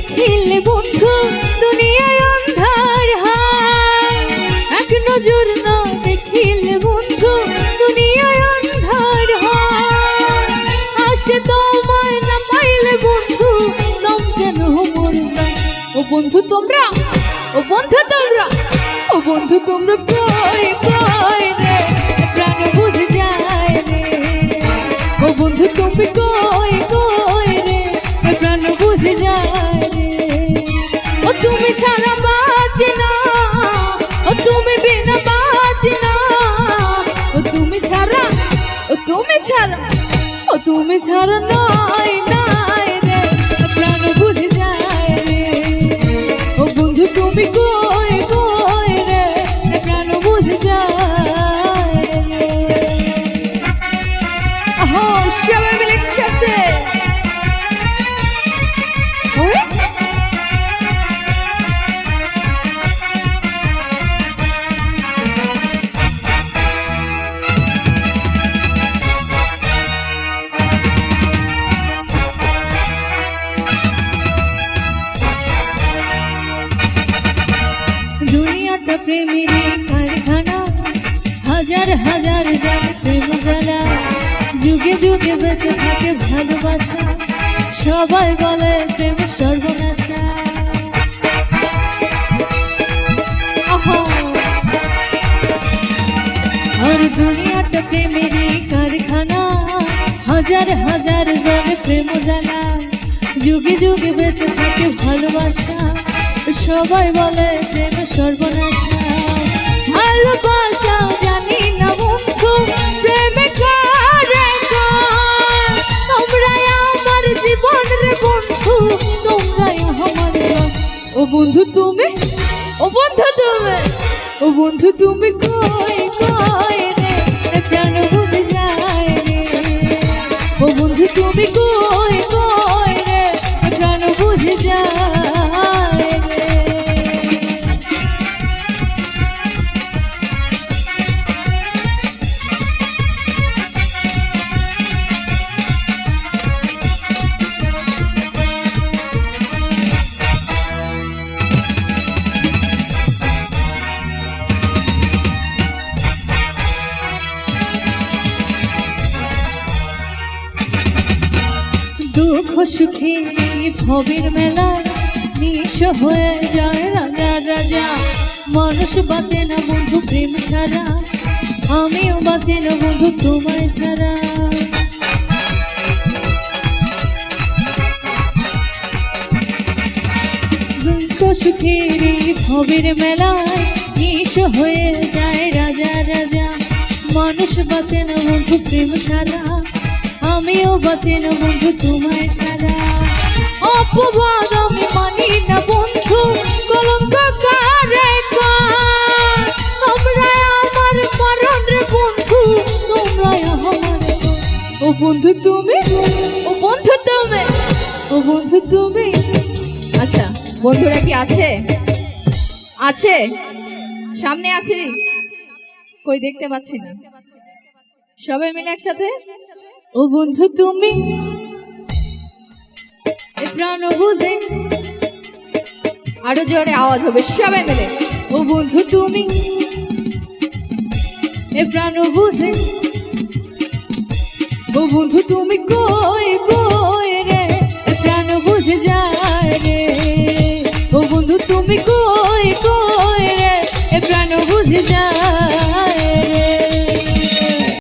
দেখিলে বন্ধু দুনিয়ায় অন্ধার হয়, এক নজর না দেখিলে বন্ধু দুনিয়ায় অন্ধার হয়। আসে তোমায় না পাইলে বন্ধু দম যেন মরবে। ও বন্ধু তোমরা, ও বন্ধু তোমরা, ও বন্ধু তোমরা কই কই রে প্রাণ বুঝে যায় রে। ও বন্ধু তুমি কই কই রে প্রাণ বুঝে যায় রে। ও তুমি ছাড়া বাঁচি না, ও তুমি বিনা বাঁচি না। ও তুমি ছাড়া, ও তুমি ছাড়া, ও তুমি ছাড়া নাই নাই রে প্রাণ বুঝে যায় রে। ও বন্ধু তুমি কই কই রে প্রাণ বুঝে যায় রে। আহো সবাই মিলে একসাথে দুনিয়াটা প্রেমের কারখানা, হাজার হাজার জন প্রেম জ্বালা, যুগে যুগে বেঁচে থাকে ভালোবাসা, সবাই বলে প্রেম সর্বনাশা। আর দুনিয়াটা প্রেমের কারখানা, হাজার হাজার জন প্রেম জ্বালা, যুগে যুগে বেঁচে থাকে ভালোবাসা, সবাই বলে প্রেম সর্বনাশা। ভালোবাসা জানি না বন্ধু প্রেমে কারে কয়, তোমরাই আমার জীবন রে বন্ধু, তোমরাই আমার প্রাণ। ও বন্ধু তুমি, ও বন্ধু তুমি, ও বন্ধু তুমি কই কই রে প্রাণ বুঝে যায় রে। ও বন্ধু তুমি কই কই রে প্রাণ বুঝে যায় রে। দুঃখ সুখে ভবের মেলা, নিঃস্ব হয়ে যায় রাজা রাজা। মানুষ বাঁচে না বন্ধু প্রেম ছাড়া, আমিও বাঁচি না বন্ধু তোমায় ছাড়া। দুঃখ সুখের ভবের মেলায় নিঃস্ব হয়ে যায় রাজা রাজা। মানুষ বাঁচে না বন্ধু প্রেম ছাড়া, আমিও বাঁচি না বন্ধু তোমায় ছাড়া। অপবাদ আমি মানি না বন্ধু, কলঙ্ক কারে কয়, তোমরাই আমার মরণ রে বন্ধু, তোমরাই আমার। ও বন্ধু তুমি, ও বন্ধু তুমি, ও বন্ধু তুমি। আচ্ছা বন্ধুরা কি আছে? আছে সামনে আছে, কই দেখতে পাচ্ছি না। সবাই মিলে একসাথে ও বন্ধু তুমি প্রাণ বুঝে, আরো জোরে আওয়াজ হবে সবাই মিলে। ও বন্ধু তুমি প্রাণ বুঝে, ও বন্ধু তুমি কই কই